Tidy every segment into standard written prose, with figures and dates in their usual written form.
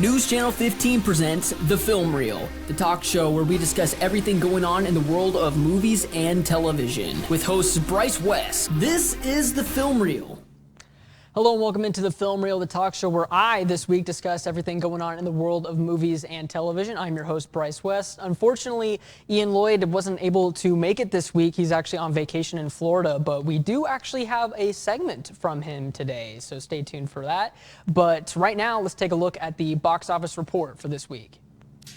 News Channel 15 presents The Film Reel, the talk show where we discuss everything going on in the world of movies and television. With hosts Bryce West, this is The Film Reel. Hello and welcome into The Film Reel, the talk show where I, this week, discuss everything going on in the world of movies and television. I'm your host, Bryce West. Unfortunately, Lloyd wasn't able to make it this week. He's actually on vacation in Florida, but we do actually have a segment from him today, so stay tuned for that. But right now, let's take a look at the box office report for this week.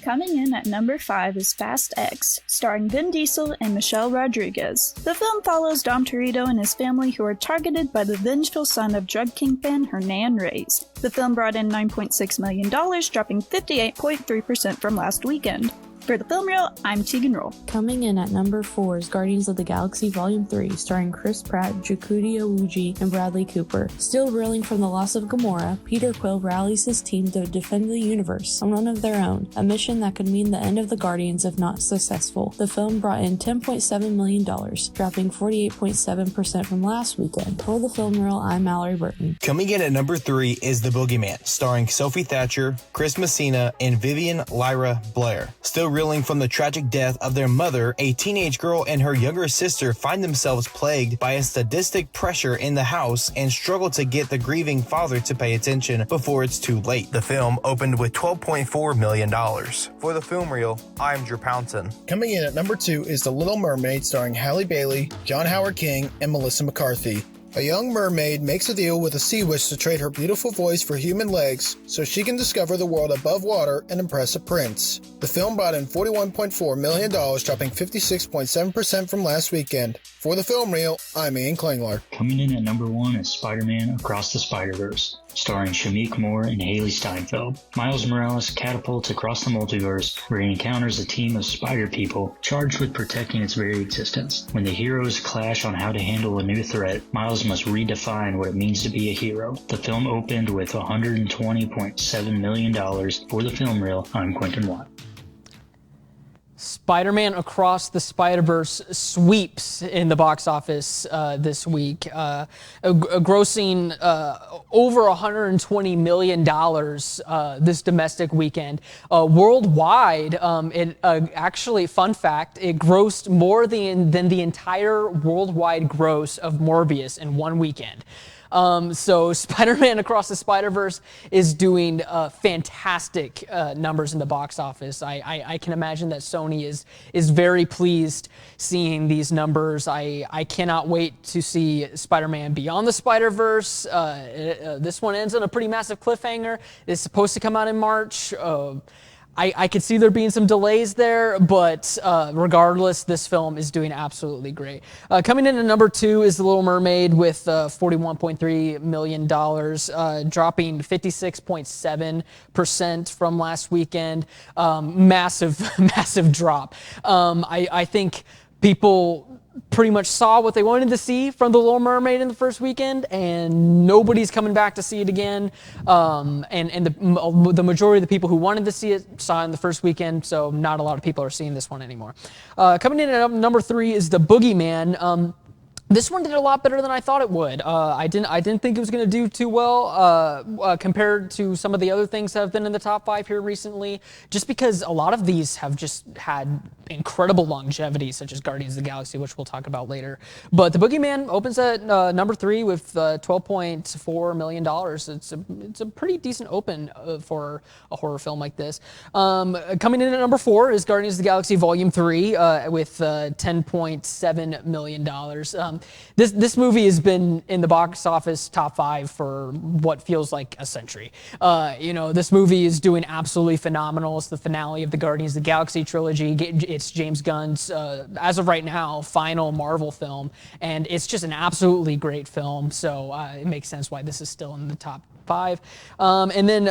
Coming in at number 5 is Fast X, starring Vin Diesel and Michelle Rodriguez. The film follows Dom Toretto and his family who are targeted by the vengeful son of drug kingpin Hernan Reyes. The film brought in $9.6 million, dropping 58.3% from last weekend. For The Film Reel, I'm Tegan Roll. Coming in at number 4 is Guardians of the Galaxy Volume 3, starring Chris Pratt, Jacudi Owuji, and Bradley Cooper. Still reeling from the loss of Gamora, Peter Quill rallies his team to defend the universe on one of their own, a mission that could mean the end of the Guardians if not successful. The film brought in $10.7 million, dropping 48.7% from last weekend. For The Film Reel, I'm Mallory Burton. Coming in at number 3 is The Boogeyman, starring Sophie Thatcher, Chris Messina, and Vivian Lyra Blair. Still reeling from the tragic death of their mother, a teenage girl and her younger sister find themselves plagued by a sadistic pressure in the house and struggle to get the grieving father to pay attention before it's too late. The film opened with $12.4 million. For The Film Reel, I'm Drew Pounson. Coming in at number 2 is The Little Mermaid, starring Halle Bailey, John Howard King, and Melissa McCarthy. A young mermaid makes a deal with a sea witch to trade her beautiful voice for human legs so she can discover the world above water and impress a prince. The film brought in $41.4 million, dropping 56.7% from last weekend. For The Film Reel, I'm Ian Klingler. Coming in at number 1 is Spider-Man Across the Spider-Verse, starring Shameik Moore and Haley Steinfeld. Miles Morales catapults across the multiverse, where he encounters a team of spider people charged with protecting its very existence. When the heroes clash on how to handle a new threat, Miles must redefine what it means to be a hero. The film opened with $120.7 million. For The Film Reel, I'm Quentin Watt. Spider-Man Across the Spider-Verse sweeps in the box office this week, grossing over $120 million this domestic weekend. Worldwide, it actually, fun fact, it grossed more than the entire worldwide gross of Morbius in one weekend. So Spider-Man Across the Spider-Verse is doing fantastic numbers in the box office. I can imagine that Sony is very pleased seeing these numbers. I cannot wait to see Spider-Man Beyond the Spider-Verse. This one ends on a pretty massive cliffhanger. It's supposed to come out in March. I could see there being some delays there, but regardless, this film is doing absolutely great. Coming in at number 2 is The Little Mermaid with $41.3 million, dropping 56.7% from last weekend. Massive drop. I think people pretty much saw what they wanted to see from The Little Mermaid in the first weekend, and nobody's coming back to see it again. And the majority of the people who wanted to see it saw it in the first weekend, so not a lot of people are seeing this one anymore. Coming in at number 3 is The Boogeyman. This one did a lot better than I thought it would. I didn't think it was going to do too well compared to some of the other things that have been in the top 5 here recently, just because a lot of these have just had incredible longevity, such as Guardians of the Galaxy, which we'll talk about later. But The Boogeyman opens at number 3 with $12.4 million. It's a pretty decent open for a horror film like this. Coming in at number 4 is Guardians of the Galaxy Volume 3 with $10.7 million. This movie has been in the box office top 5 for what feels like a century. This movie is doing absolutely phenomenal. It's the finale of the Guardians of the Galaxy trilogy. It's James Gunn's, as of right now, final Marvel film, and it's just an absolutely great film. So it makes sense why this is still in the top 5. And then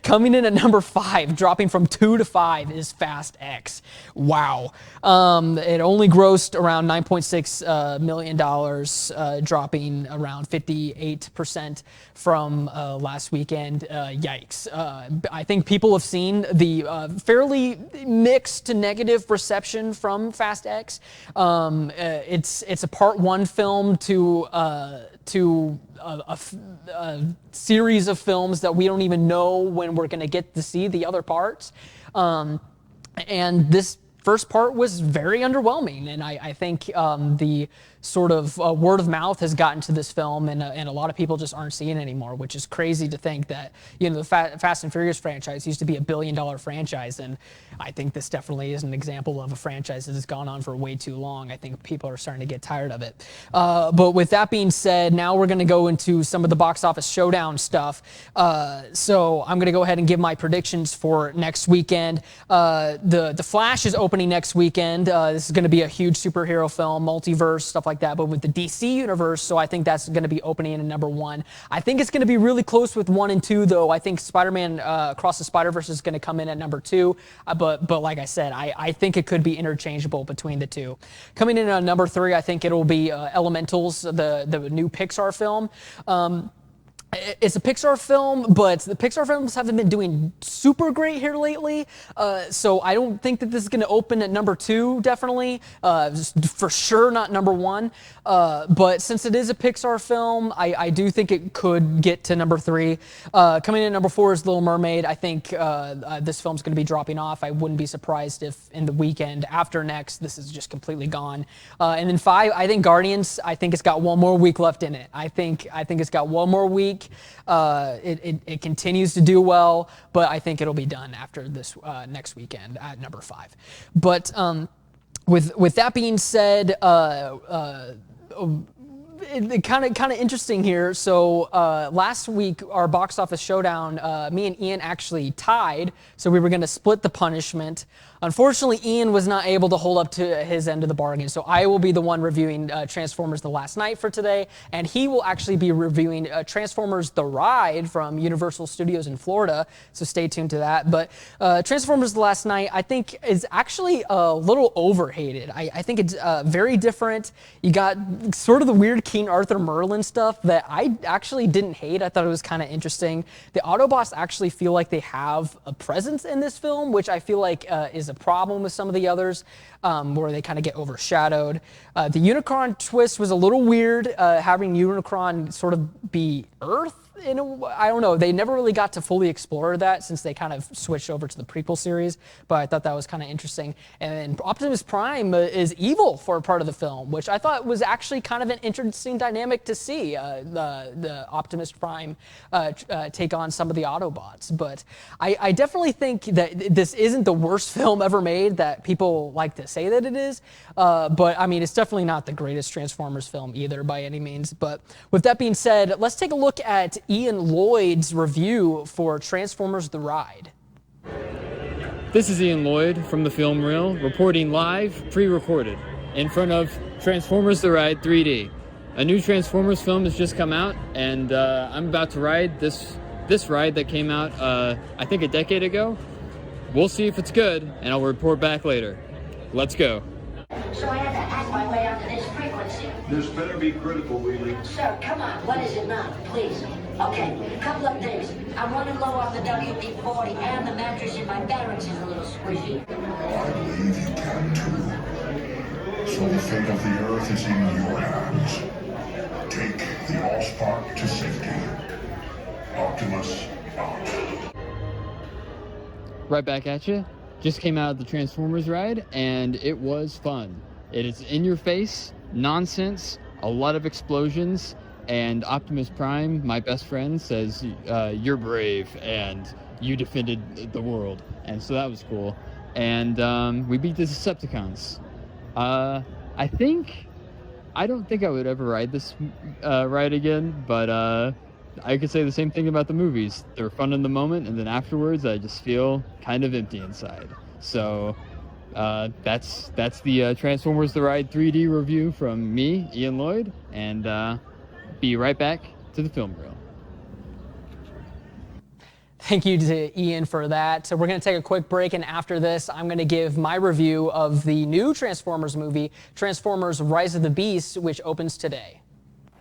coming in at number 5, dropping from 2 to 5, is Fast X. Wow. It only grossed around $9.6 million million, dropping around 58% from last weekend. Yikes. I think people have seen the fairly mixed to negative reception from Fast X. It's a part one film to a series of films that we don't even know when we're going to get to see the other parts. And this first part was very underwhelming, and I think the sort of word of mouth has gotten to this film, and a lot of people just aren't seeing it anymore, which is crazy to think that, you know, the Fast and Furious franchise used to be $1 billion franchise, and I think this definitely is an example of a franchise that has gone on for way too long. I think people are starting to get tired of it. But with that being said, now we're going to go into some of the box office showdown stuff. So I'm going to go ahead and give my predictions for next weekend. The Flash is opening next weekend. This is going to be a huge superhero film, multiverse, stuff like that, but with the DC universe, so I think that's going to be opening in number 1. I think it's going to be really close with 1 and 2, though. I think Spider-Man Across the Spider-Verse is going to come in at number 2, but like I said, I think it could be interchangeable between the two. Coming in at number 3, I think it'll be Elementals, the new Pixar film. It's a Pixar film, but the Pixar films haven't been doing super great here lately, so I don't think that this is going to open at number 2, definitely. For sure not number 1, but since it is a Pixar film, I do think it could get to number 3. Coming in at number 4 is Little Mermaid. I think this film's going to be dropping off. I wouldn't be surprised if in the weekend after next, this is just completely gone. And then 5, I think Guardians, I think it's got one more week left in it. I think it's got one more week. It continues to do well, but I think it'll be done after this next weekend at number 5. But with that being said, it kind of interesting here. So last week, our box office showdown, me and Ian actually tied, so we were going to split the punishment. Unfortunately, Ian was not able to hold up to his end of the bargain, so I will be the one reviewing Transformers The Last Night for today, and he will actually be reviewing Transformers The Ride from Universal Studios in Florida, so stay tuned to that. But Transformers The Last Night, I think, is actually a little overhated. I think it's very different. You got sort of the weird King Arthur Merlin stuff that I actually didn't hate. I thought it was kind of interesting. The Autobots actually feel like they have a presence in this film, which I feel like is a problem with some of the others, where they kind of get overshadowed. The Unicron twist was a little weird, having Unicron sort of be Earth. I don't know. They never really got to fully explore that since they kind of switched over to the prequel series, but I thought that was kind of interesting. And Optimus Prime is evil for a part of the film, which I thought was actually kind of an interesting dynamic to see, the Optimus Prime take on some of the Autobots. But I definitely think that this isn't the worst film ever made that people like to say that it is, but I mean, it's definitely not the greatest Transformers film either by any means. But with that being said, let's take a look at Ian Lloyd's review for Transformers The Ride. This is Ian Lloyd from the Film Reel, reporting live, pre-recorded, in front of Transformers The Ride 3D. A new Transformers film has just come out, and I'm about to ride this ride that came out, I think a decade ago. We'll see if it's good, and I'll report back later. Let's go. So I had to hack my way onto this frequency. This better be critical, Wheelie. Sir, come on. What is it not? Please. Okay, a couple of things. I'm running low on the WD-40, and the mattress in my barracks is a little squishy. I believe you can too. So the fate of the Earth is in your hands. Take the Allspark to safety. Optimus out. Right back at you. Just came out of the Transformers ride, and it was fun. It is in your face, nonsense, a lot of explosions, and Optimus Prime, my best friend, says, you're brave, and you defended the world. And so that was cool. And we beat the Decepticons. I don't think I would ever ride this ride again, but I could say the same thing about the movies. They're fun in the moment, and then afterwards I just feel kind of empty inside. So that's the Transformers The Ride 3D review from me, Ian Lloyd, and be right back to the Film Reel. Thank you to Ian for that. So we're going to take a quick break, and after this, I'm going to give my review of the new Transformers movie, Transformers Rise of the Beast, which opens today.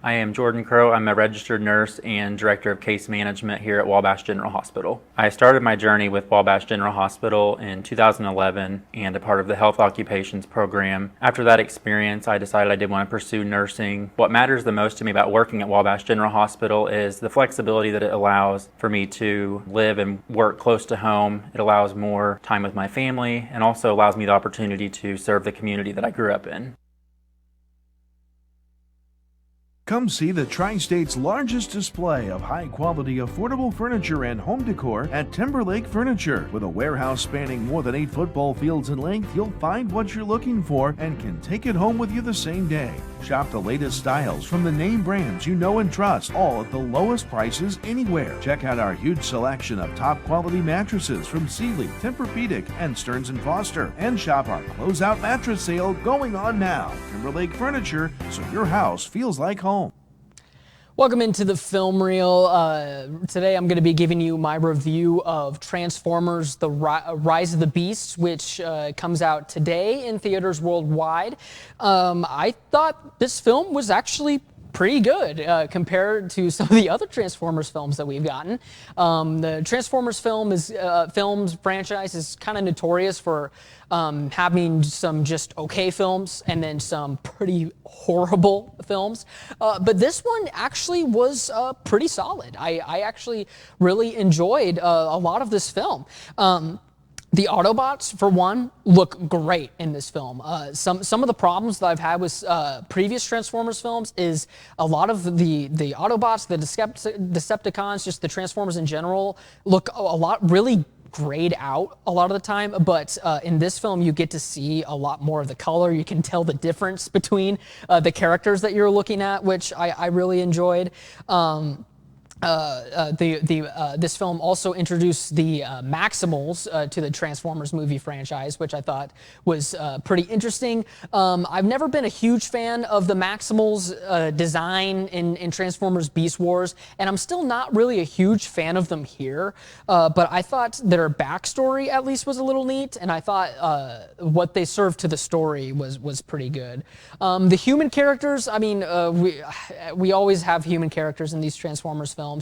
I am Jordan Crow. I'm a registered nurse and director of case management here at Wabash General Hospital. I started my journey with Wabash General Hospital in 2011 and a part of the Health Occupations program. After that experience, I decided I did want to pursue nursing. What matters the most to me about working at Wabash General Hospital is the flexibility that it allows for me to live and work close to home. It allows more time with my family and also allows me the opportunity to serve the community that I grew up in. Come see the Tri-State's largest display of high-quality, affordable furniture and home decor at Timberlake Furniture. With a warehouse spanning more than 8 football fields in length, you'll find what you're looking for and can take it home with you the same day. Shop the latest styles from the name brands you know and trust, all at the lowest prices anywhere. Check out our huge selection of top-quality mattresses from Sealy, Tempur-Pedic, and Stearns & Foster. And shop our closeout mattress sale going on now. Timberlake Furniture, so your house feels like home. Welcome into the Film Reel. Today I'm going to be giving you my review of Transformers The Rise of the Beast, which comes out today in theaters worldwide. I thought this film was actually pretty good compared to some of the other Transformers films that we've gotten. The Transformers films franchise is kind of notorious for having some just okay films and then some pretty horrible films. But this one actually was pretty solid. I actually really enjoyed a lot of this film. The Autobots, for one, look great in this film. Some of the problems that I've had with previous Transformers films is a lot of the Autobots, the Decepticons, just the Transformers in general, look a lot really grayed out a lot of the time, but in this film you get to see a lot more of the color. You can tell the difference between the characters that you're looking at, which I really enjoyed. This film also introduced the Maximals to the Transformers movie franchise, which I thought was pretty interesting. I've never been a huge fan of the Maximals design in Transformers Beast Wars, and I'm still not really a huge fan of them here, but I thought their backstory at least was a little neat, and I thought what they served to the story was pretty good. The human characters, I mean, we always have human characters in these Transformers films. You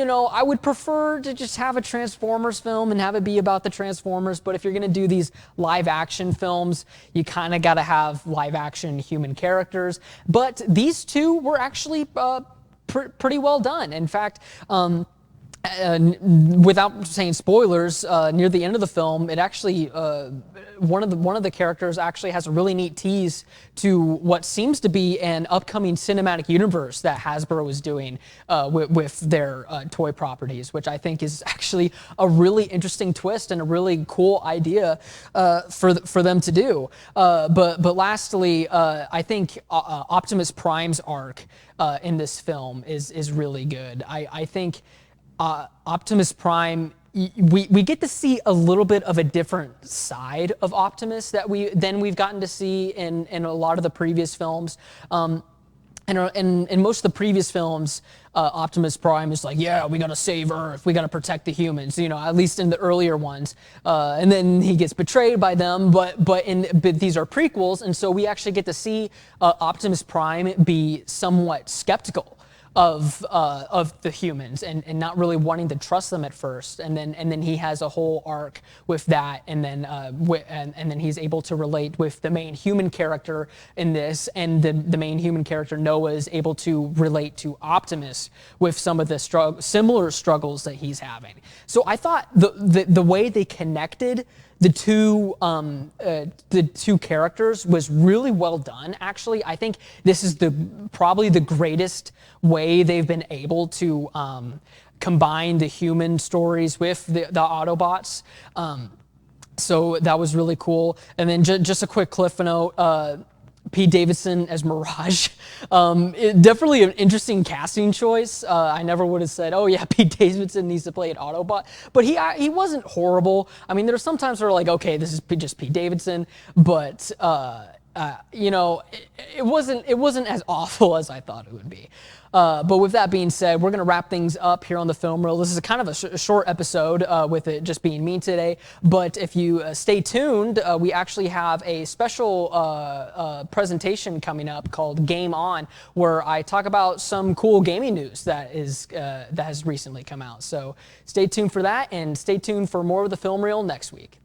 know, I would prefer to just have a Transformers film and have it be about the Transformers, but if you're going to do these live action films, you kind of got to have live action human characters. But these two were actually pretty well done. In fact, without saying spoilers, near the end of the film, it actually one of the characters actually has a really neat tease to what seems to be an upcoming cinematic universe that Hasbro is doing with their toy properties, which I think is actually a really interesting twist and a really cool idea for them to do. But lastly, I think Optimus Prime's arc in this film is really good. I think Optimus Prime, we get to see a little bit of a different side of Optimus than we've gotten to see in a lot of the previous films. And in most of the previous films, Optimus Prime is like, yeah, we gotta save Earth, we gotta protect the humans, you know, at least in the earlier ones. And then he gets betrayed by them, but these are prequels, and so we actually get to see Optimus Prime be somewhat skeptical of the humans and not really wanting to trust them at first, and then he has a whole arc with that, and then he's able to relate with the main human character in this, and the main human character Noah is able to relate to Optimus with some of the similar struggles that he's having. So I thought the way they connected the two characters was really well done. Actually, I think this is probably the greatest way they've been able to combine the human stories with the Autobots. So that was really cool. And then just a quick cliff note. Pete Davidson as Mirage. Definitely an interesting casting choice. I never would have said, oh yeah, Pete Davidson needs to play an Autobot. But he wasn't horrible. I mean, there's sometimes where like, okay, this is just Pete Davidson. But it wasn't as awful as I thought it would be. But with that being said, we're going to wrap things up here on the film reel. This is kind of a short episode with it just being me today. But if you stay tuned, we actually have a special presentation coming up called Game On, where I talk about some cool gaming news that has recently come out. So stay tuned for that, and stay tuned for more of the film reel next week.